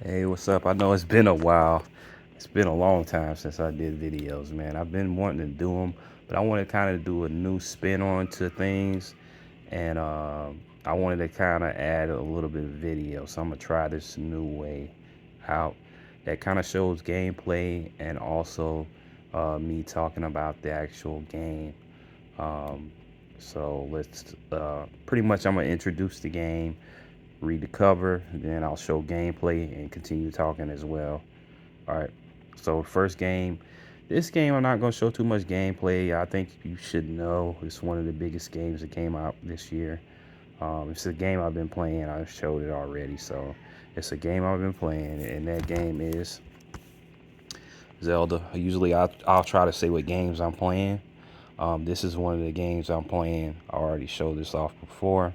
Hey, what's up? I know it's been a while. It's been a long time since I did videos, man. I've been wanting to do them, but I want to kind of do a new spin on to things, and I wanted to kind of add a little bit of video. So I'm gonna try this new way out that kind of shows gameplay and also me talking about the actual game. Um, so let's pretty much I'm gonna introduce the game, read the cover, then I'll show gameplay and continue talking as well. All right. So first game, this game I'm not gonna show too much gameplay. I think you should know it's one of the biggest games that came out this year. It's a game I've been playing. I showed it already, so it's a game I've been playing, and that game is Zelda. Usually I'll try to say what games I'm playing. This is one of the games I'm playing. I already showed this off before.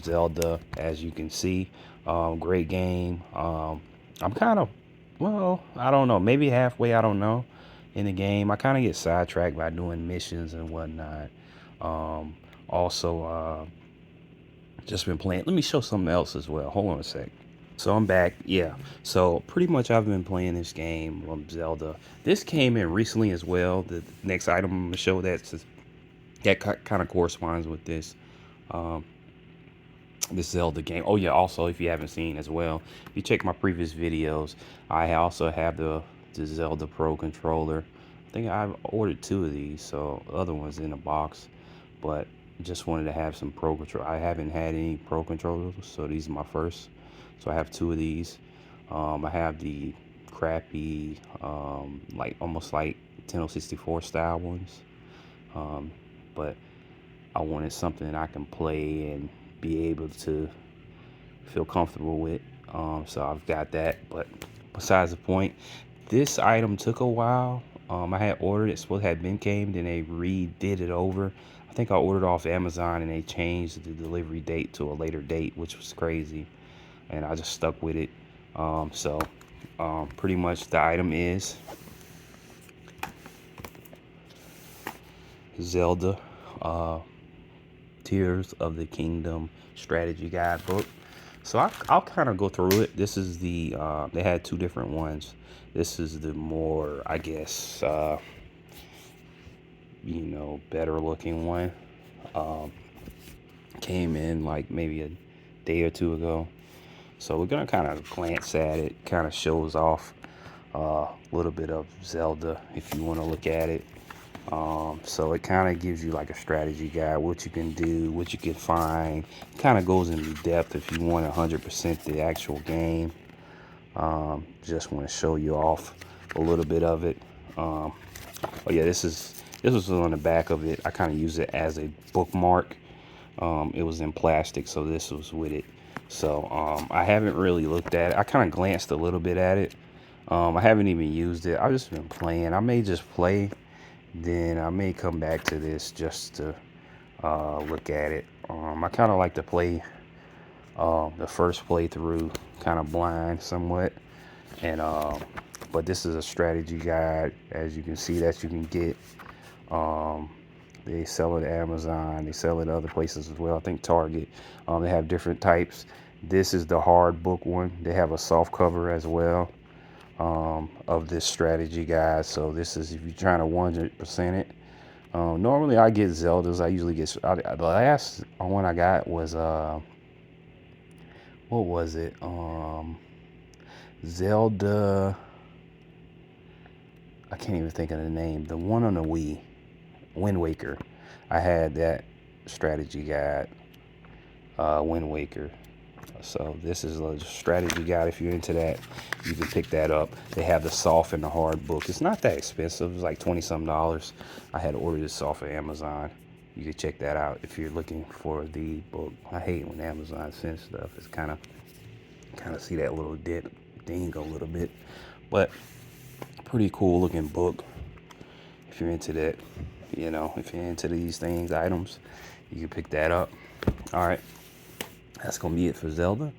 Zelda, as you can see, great game. I'm kind of, well, I don't know, maybe halfway, I don't know, in the game. I kind of get sidetracked by doing missions and whatnot. Also, just been playing. Let me show something else as well. Hold on a sec. So I'm back. Yeah. So pretty much I've been playing this game, Zelda. This came in recently as well. The next item I'm gonna show that kind of corresponds with um, this Zelda game. Oh yeah. Also, if you haven't seen as well, if you check my previous videos, I also have the Zelda Pro controller. I think I've ordered two of these, so the other one's in a box. But just wanted to have some Pro control. I haven't had any Pro controllers, so these are my first. So I have two of these. I have the crappy, like almost like Nintendo 64 style ones. Um, but I wanted something that I can play and be able to feel comfortable with. So I've got that. But besides the point, this item took a while. I had ordered it, supposed to have been came, then they redid it over. I think I ordered off Amazon and they changed the delivery date to a later date, which was crazy. And I just stuck with it. Pretty much the item is Zelda uh, Tears of the Kingdom strategy guidebook. So I'll kind of go through it. This is they had two different ones. This is the more, I guess, better looking one. Um, Came in like maybe a day or two ago. So we're gonna kind of glance at it. Kind of shows off a little bit of Zelda if you want to look at it. So it kind of gives you like a strategy guide, what you can do, what you can find. Kind of goes into depth if you want 100% the actual game. Just want to show you off a little bit of it. Oh yeah, this was on the back of it. I kind of use it as a bookmark. It was in plastic, so this was with it. So I haven't really looked at it. I kind of glanced a little bit at it. I haven't even used it. I've just been playing. I may just play, then I may come back to this just to look at it. I kind of like to play the first playthrough kind of blind somewhat, and but this is a strategy guide, as you can see, that you can get. Um, they sell it at Amazon. They sell it other places as well. I think Target. They have different types. This is the hard book one. They have a soft cover as well of this strategy guide. So this is if you're trying to 100% it. Normally I get Zeldas. I usually get the last one I got was what was it? Zelda. I can't even think of the name. The one on the Wii, Wind Waker. I had that strategy guide, Wind Waker. So this is a strategy guide. If you're into that, you can pick that up. They have the soft and the hard book. It's not that expensive. It's like 20 some dollars. I had ordered this off of Amazon. You can check that out if you're looking for the book. I hate when Amazon sends stuff. It's kind of see that little ding a little bit, but pretty cool looking book. If you're into that, if you're into these things, items, you can pick that up. All right, that's gonna be it for Zelda.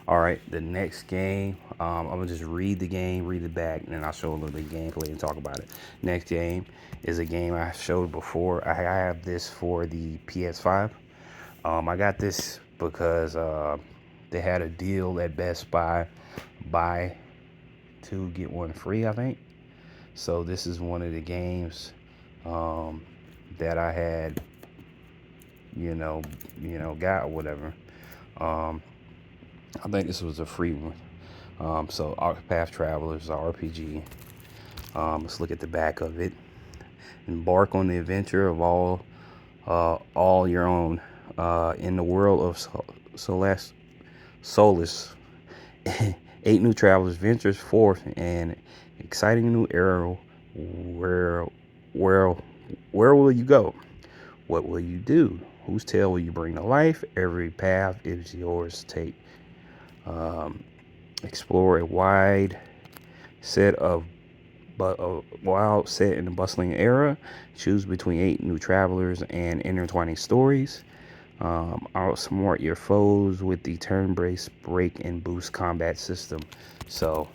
All right, the next game, I'm gonna just read the game, read it back, and then I'll show a little bit of gameplay and talk about it. Next game is a game I showed before. I have this for the PS5. I got this because They had a deal at Best Buy, buy two get one free, I think. So this is one of the games um, that I had, you know, got or whatever. Um, I think this was a free one. So Octopath Travelers, RPG. Let's look at the back of it. Embark on the adventure of all your own in the world of Solus. Eight new travelers ventures forth an exciting new era. Where, where, where will you go? What will you do? Whose tale will you bring to life? Every path is yours to take. Um, Explore a wide set of but a wild set in a bustling era. Choose between eight new travelers and intertwining stories. Outsmart your foes with the turn-based break and boost combat system. So,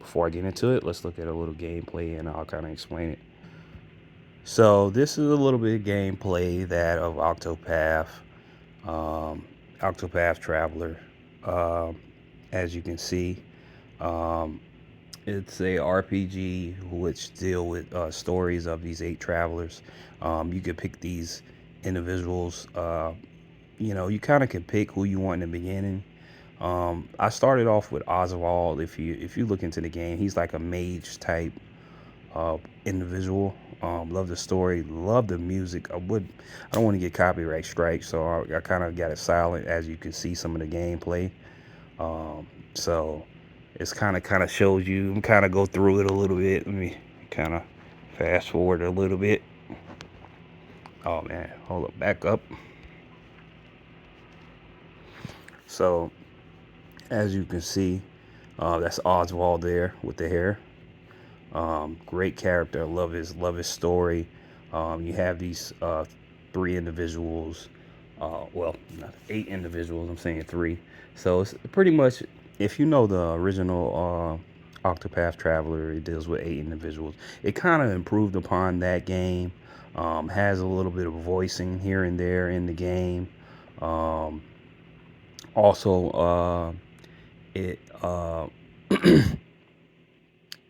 before I get into it, let's look at a little gameplay and I'll kind of explain it. So, this is a little bit of gameplay that of um, Octopath Traveler. Um, as you can see, um, it's a RPG which deal with stories of these eight travelers. You could pick these individuals. You kind of can pick who you want in the beginning. I started off with Oswald. If you look into the game, he's like a mage type individual. Love the story, love the music. I don't want to get copyright strikes, so I kind of got it silent as you can see some of the gameplay. So it's kind of shows you. I'm kind of go through it a little bit. Let me kind of fast forward a little bit. Oh man, hold up, back up. So as you can see, that's Oswald there with the hair. Great character. Love his story. You have these three individuals. Well, not eight individuals. I'm saying three. So it's pretty much, if you know the original Octopath Traveler, it deals with eight individuals. It kind of improved upon that game. Has a little bit of voicing here and there in the game. Um, Also, it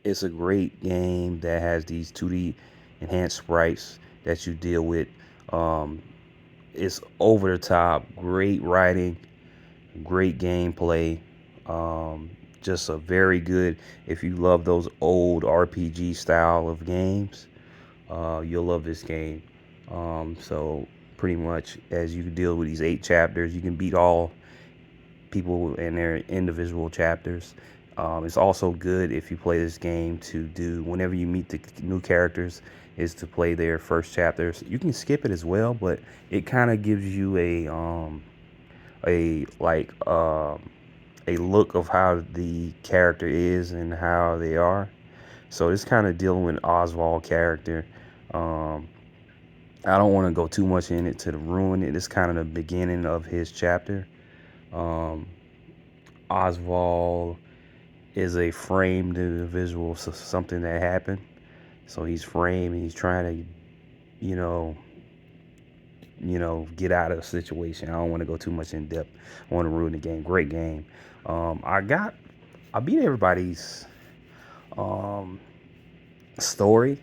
it's a great game that has these 2D enhanced sprites that you deal with. Um, it's over the top, great writing, great gameplay. Just a very good. If you love those old RPG style of games, you'll love this game. So pretty much, as you deal with these eight chapters, you can beat all people in their individual chapters. It's also good if you play this game to do whenever you meet the new characters is to play their first chapters. You can skip it as well, but it kind of gives you a like a look of how the character is and how they are. So it's kind of dealing with Oswald character. Um, I don't want to go too much in it to ruin it. It's kind of the beginning of his chapter. Um, Oswald is a framed individual, so something that happened. So he's framed and he's trying to, get out of the situation. I don't want to go too much in depth. I want to ruin the game. Great game. Um, I got, I beat everybody's um, story.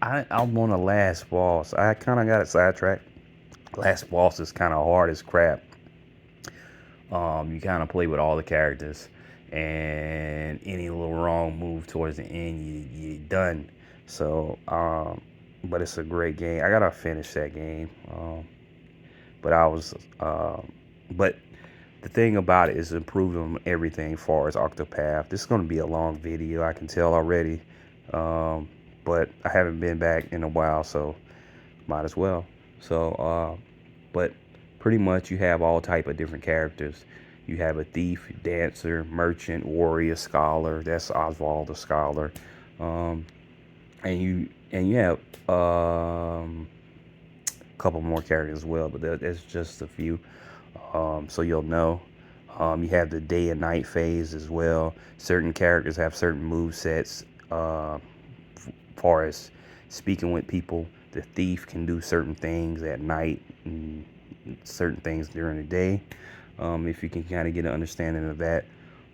I'm on the last boss. I kind of got it sidetracked. Last boss is kind of hard as crap. You kind of play with all the characters, and any little wrong move towards the end, you're done. So, but it's a great game. I gotta finish that game. But I was, but the thing about it is improving everything as far as Octopath. This is gonna be a long video, I can tell already. But I haven't been back in a while, so might as well. So, but pretty much you have all type of different characters. You have a thief, dancer, merchant, warrior, scholar. That's Oswald the scholar. Um, and you have a couple more characters as well, but that's just a few. So you'll know. You have the day and night phase as well. Certain characters have certain move sets. Far as speaking with people, the thief can do certain things at night and certain things during the day. if you can kind of get an understanding of that.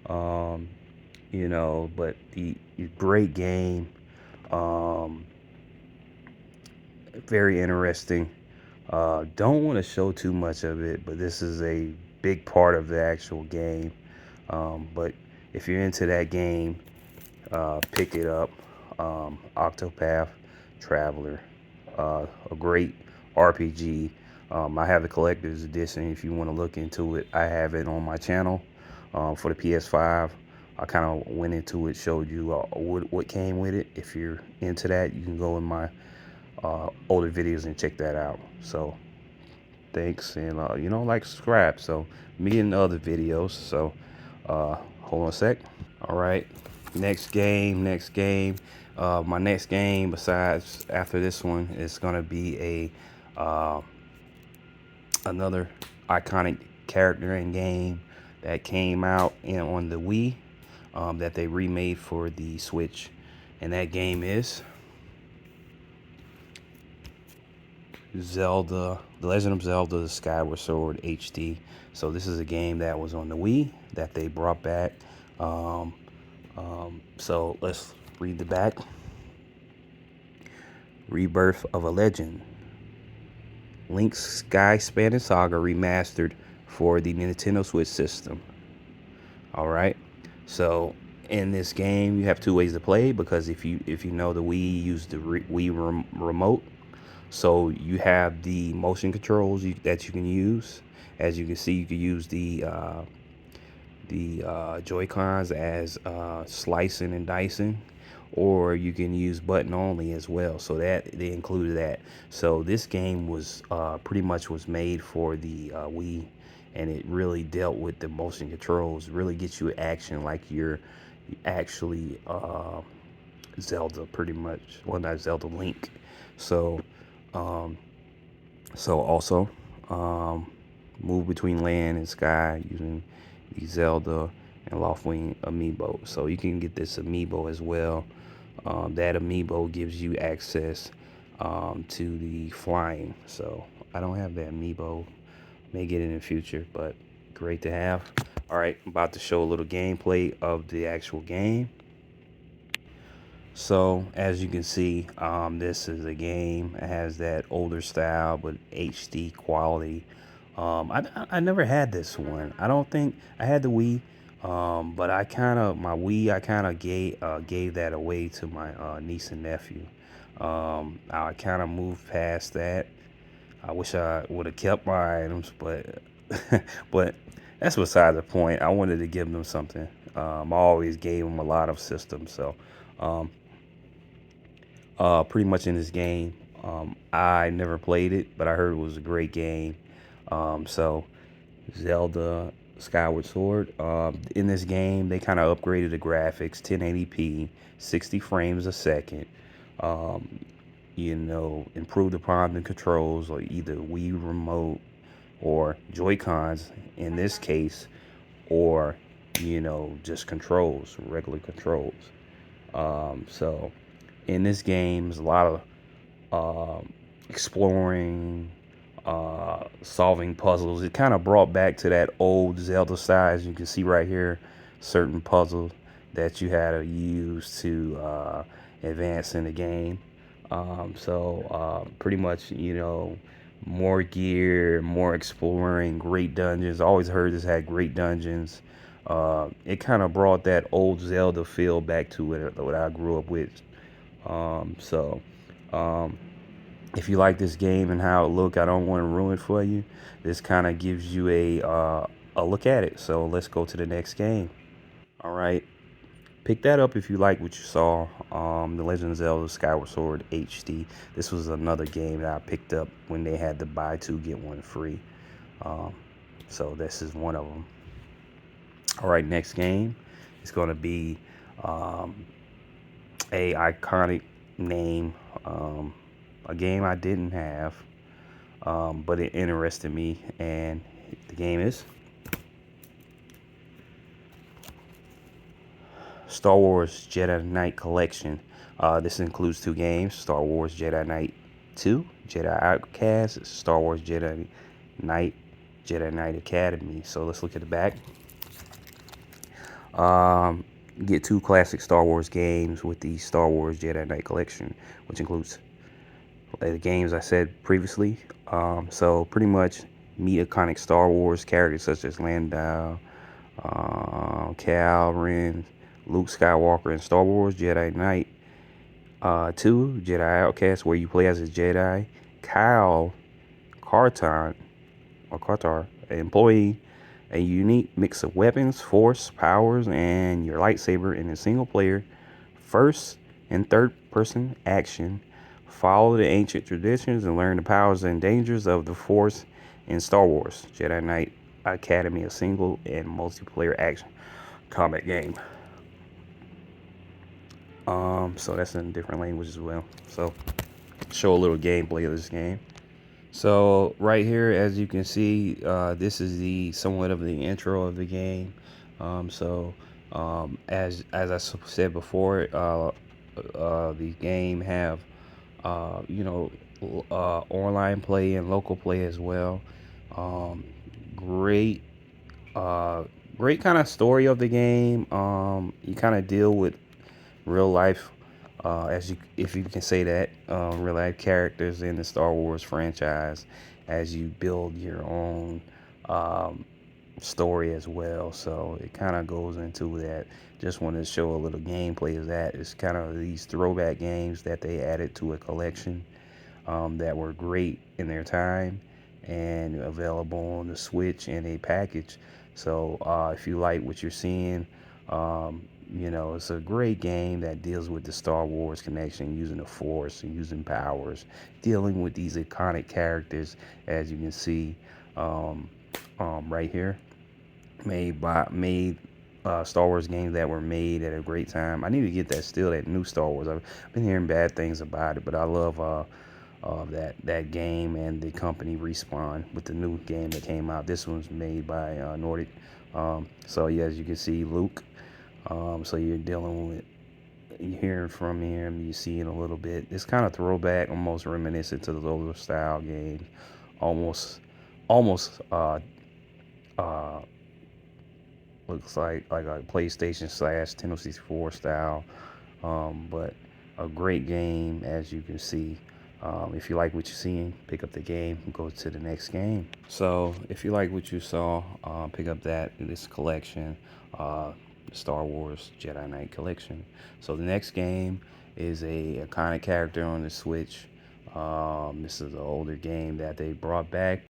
Um, but the great game, um, very interesting. Don't want to show too much of it, but this is a big part of the actual game. But if you're into that game, pick it up. Octopath Traveler, a great RPG. I have the collector's edition. If you want to look into it, I have it on my channel for the PS5. I kind of went into it, showed you what came with it. If you're into that, you can go in my older videos and check that out. So thanks, and like, subscribe. So me and the other videos. So hold on a sec. All right, next game. My next game, besides after this one, is gonna be another iconic character in game that came out on the Wii, that they remade for the Switch, and that game is Zelda, The Legend of Zelda: The Skyward Sword HD. So this is a game that was on the Wii that they brought back. So let's read the back. Rebirth of a Legend. Link's Sky Spanning Saga remastered for the Nintendo Switch system. All right. So in this game, you have two ways to play, because if you know, the Wii used the Wii remote. So you have the motion controls that you can use. As you can see, you can use the Joy-Cons as slicing and dicing, or you can use button only as well. So that they included that. So this game was pretty much was made for the Wii, and it really dealt with the motion controls. Really gets you action like you're actually Zelda, pretty much. Well, not Zelda, Link. So um, also move between land and sky using the Zelda and Loftwing amiibo. So you can get this amiibo as well. That amiibo gives you access to the flying. So I don't have that amiibo. May get it in the future, but great to have. All right, I'm about to show a little gameplay of the actual game. So as you can see, this is a game. It has that older style but HD quality. I never had this one. I don't think I had the Wii, but my Wii, I kind of gave that away to my niece and nephew. I kind of moved past that. I wish I would have kept my items, but but that's beside the point. I wanted to give them something. I always gave them a lot of systems, so um, pretty much in this game. I never played it, but I heard it was a great game. So Zelda Skyward Sword. In this game, they kind of upgraded the graphics, 1080p, 60 frames a second. Um, improved upon the controls, or either Wii remote or Joy-Cons in this case, or just controls, regular controls. So in this game, there's a lot of exploring, solving puzzles. It kind of brought back to that old Zelda style. As you can see right here, certain puzzles that you had to use to advance in the game. Pretty much, more gear, more exploring, great dungeons. I always heard this had great dungeons. It kind of brought that old Zelda feel back to what I grew up with. Um, so, um, if you like this game and how it look, I don't want to ruin it for you. This kind of gives you a look at it. So let's go to the next game. All right, pick that up if you like what you saw. The Legend of Zelda: Skyward Sword HD. This was another game that I picked up when they had the buy two get one free. Um, so this is one of them. All right, next game is going to be um, a iconic name. A game I didn't have, but it interested me, and the game is Star Wars Jedi Knight Collection. This includes two games: Star Wars Jedi Knight 2, Jedi Outcast, Star Wars Jedi Knight Jedi Knight Academy. So let's look at the back. Um, get 2 classic Star Wars games with the Star Wars Jedi Knight Collection, which includes the games I said previously. So pretty much meet iconic Star Wars characters such as Landau, Cal Ren, Luke Skywalker in Star Wars Jedi Knight. 2 Jedi Outcast, where you play as a Jedi. Kyle Kartan or Kartar, an employee, a unique mix of weapons, force, powers, and your lightsaber in a single player, first and third person action. Follow the ancient traditions and learn the powers and dangers of the Force in Star Wars Jedi Knight Academy, a single and multiplayer action combat game. So that's in a different language as well. So show a little gameplay of this game. So right here, as you can see, this is the somewhat of the intro of the game. As I said before, the game have you know online play and local play as well. Um, great, uh, great kind of story of the game. You kind of deal with real life, as you if you can say that, real life characters in the Star Wars franchise as you build your own um, story as well. So it kind of goes into that. Just wanted to show a little gameplay of that. It's kind of these throwback games that they added to a collection, that were great in their time and available on the Switch in a package. So if you like what you're seeing, it's a great game that deals with the Star Wars connection, using the Force and using powers, dealing with these iconic characters, as you can see um, right here, made Star Wars games that were made at a great time. I need to get that new Star Wars. I've been hearing bad things about it, but I love that game and the company Respawn with the new game that came out. This one's made by Nordic. So yeah, as you can see, Luke. So you're dealing with, you hearing from him, you see it a little bit. It's kind of throwback, almost reminiscent to the older style games, almost uh, looks like a PlayStation slash Nintendo 64 style, but a great game, as you can see. If you like what you're seeing, pick up the game and go to the next game. So if you like what you saw, pick up this collection, uh, Star Wars Jedi Knight collection. So the next game is a iconic character on the Switch. This is an older game that they brought back.